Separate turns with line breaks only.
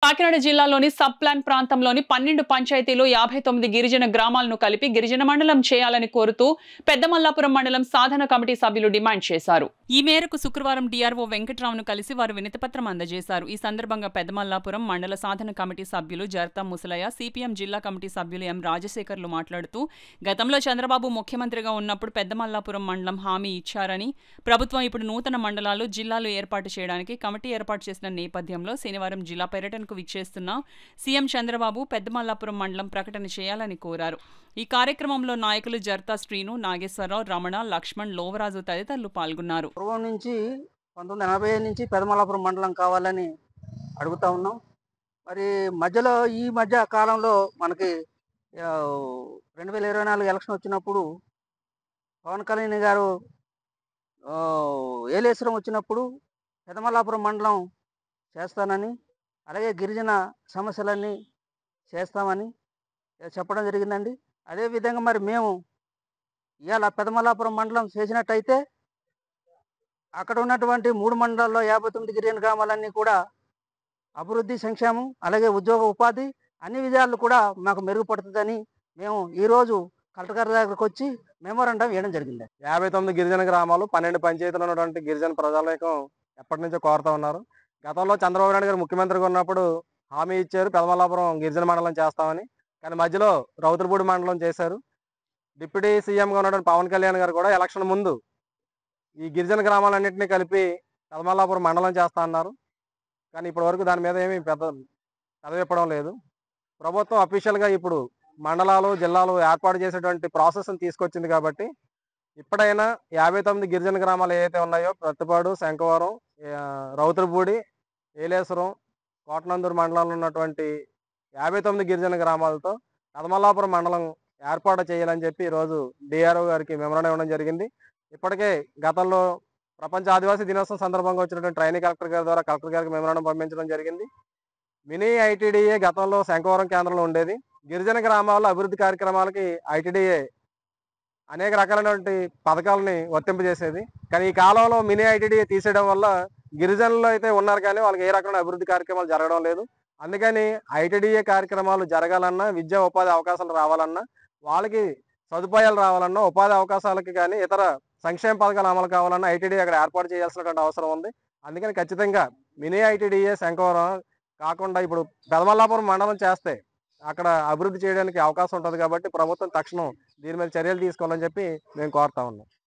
కాకినాడ జిల్లాలోని sub plan ప్రాంతంలోని 12 పంచాయతీలు 59 గిరిజన గ్రామాలను కలిపి గిరిజన మండలం చేయాలని కోరుతూ పెద్దమల్లాపురం మండలం సాధన కమిటీ సభ్యులు డిమాండ్ చేశారు. ఈ మేరకు శుక్రవారం డిఆర్ఓ వెంకట్రావును కలిసి వారు వినతిపత్రం అందజేశారు. ఈ సందర్భంగా పెద్దమల్లాపురం మండల సాధన కమిటీ సభ్యులు జర్తా ముసలయ్య, సిపిఎం జిల్లా కమిటీ సభ్యులు ఎం రాజశేఖర్లు మాట్లాడుతూ గతంలో చంద్రబాబు ముఖ్యమంత్రిగా ఉన్నప్పుడు పెద్దమల్లాపురం మండలం హామీ ఇచ్చారని, ప్రభుత్వం ఇప్పుడు నూతన మండలాలు, జిల్లాలు ఏర్పాటు చేయడానికి కమిటీ ఏర్పాటు చేసిన నేపథ్యంలో శనివారం జిల్లా పర్యటనకు విచ్చేస్తున్న సీఎం చంద్రబాబు పెద్దమల్లాపురం మండలం ప్రకటన చేయాలని కోరారు. ఈ కార్యక్రమంలో నాయకులు జర్తా శ్రీను, నాగేశ్వరరావు, రమణ, లక్ష్మణ్, లోవరాజు తదితరులు పాల్గొన్నారు.
పూర్వం నుంచి 1985 నుంచి పెద్దమల్లాపురం మండలం కావాలని అడుగుతా ఉన్నాం. మరి మధ్యలో ఈ మధ్య కాలంలో మనకి 2024 ఎలక్షన్ వచ్చినప్పుడు పవన్ కళ్యాణ్ గారు ఏలేశ్వరం వచ్చినప్పుడు పెద్దమల్లాపురం మండలం చేస్తానని, అలాగే గిరిజన సమస్యలన్నీ చేస్తామని చెప్పడం జరిగిందండి. అదేవిధంగా మరి మేము ఇవాళ పెద్దమల్లాపురం మండలం చేసినట్టయితే అక్కడ ఉన్నటువంటి 3 మండలాల్లో 59 గిరిజన గ్రామాలన్నీ కూడా అభివృద్ధి, సంక్షేమం, అలాగే ఉద్యోగ ఉపాధి అన్ని విధాలు కూడా మాకు మెరుగుపడుతుందని మేము ఈరోజు కలెక్టర్ గారి దగ్గరకు వచ్చి మెమోరాండం ఇవ్వడం జరిగింది.
59 గిరిజన గ్రామాలు, 12 పంచాయతీలు ఉన్నటువంటి గిరిజన ప్రజానీకం ఎప్పటి నుంచో కోరుతా ఉన్నారు. గతంలో చంద్రబాబు నాయుడు గారు ముఖ్యమంత్రిగా ఉన్నప్పుడు హామీ ఇచ్చారు పెద్దమల్లాపురం గిరిజన మండలం చేస్తామని. కానీ మధ్యలో రౌతులపూడి మండలం చేశారు. డిప్యూటీ సీఎంగా ఉన్నటువంటి పవన్ కళ్యాణ్ గారు కూడా ఎలక్షన్ ముందు ఈ గిరిజన గ్రామాలన్నింటినీ కలిపి పెద్దమల్లాపురం మండలం చేస్తా అన్నారు. కానీ ఇప్పటి వరకు దాని మీద ఏమీ పెదవిప్పడం లేదు. ప్రభుత్వం అఫీషియల్గా ఇప్పుడు మండలాలు, జిల్లాలు ఏర్పాటు చేసేటువంటి ప్రాసెస్ని తీసుకొచ్చింది కాబట్టి ఇప్పుడైనా 59 గిరిజన గ్రామాలు ఏవైతే ఉన్నాయో ప్రత్తిపాడు, శంఖవరం, రౌతులపూడి, ఏలేశ్వరం, కోటనందూరు మండలంలో ఉన్నటువంటి 59 గిరిజన గ్రామాలతో పెద్దమల్లాపురం మండలం ఏర్పాటు చేయాలని చెప్పి ఈరోజు డిఆర్ఓ గారికి మెమోరాండం ఇవ్వడం జరిగింది. ఇప్పటికే గతంలో ప్రపంచ ఆదివాసీ దినోత్సవం సందర్భంగా వచ్చినటువంటి ట్రైనింగ్ కలెక్టర్ గారి ద్వారా కలెక్టర్ గారికి మెమోరాండం పంపించడం జరిగింది. మినీ ఐటీడీఏ గతంలో శంఖవరం కేంద్రంలో ఉండేది. గిరిజన గ్రామాల అభివృద్ధి కార్యక్రమాలకి ఐటీడీఏ అనేక రకాలైనటువంటి పథకాలని వర్తింపజేసేది. కానీ ఈ కాలంలో మినీ ఐటీడీఏ తీసేయడం వల్ల గిరిజనులు అయితే ఉన్నారు కానీ వాళ్ళకి ఏ రకమైన అభివృద్ధి కార్యక్రమాలు జరగడం లేదు. అందుకని ఐటీడీఏ కార్యక్రమాలు జరగాలన్నా, విద్యా ఉపాధి అవకాశాలు రావాలన్నా, వాళ్ళకి సదుపాయాలు రావాలన్నా, ఉపాధి అవకాశాలకి కానీ ఇతర సంక్షేమ పథకాలు అమలు కావాలన్నా ఐటీడీఏ అక్కడ ఏర్పాటు చేయాల్సినటువంటి అవసరం ఉంది. అందుకని ఖచ్చితంగా మినీ ఐటీడీఏ శంఖవరం కాకుండా ఇప్పుడు పెద్దమల్లాపురం మండలం చేస్తే అక్కడ అభివృద్ధి చేయడానికి అవకాశం ఉంటుంది. కాబట్టి ప్రభుత్వం తక్షణం దీని మీద చర్యలు తీసుకోవాలని చెప్పి మేము కోరుతా ఉన్నాం.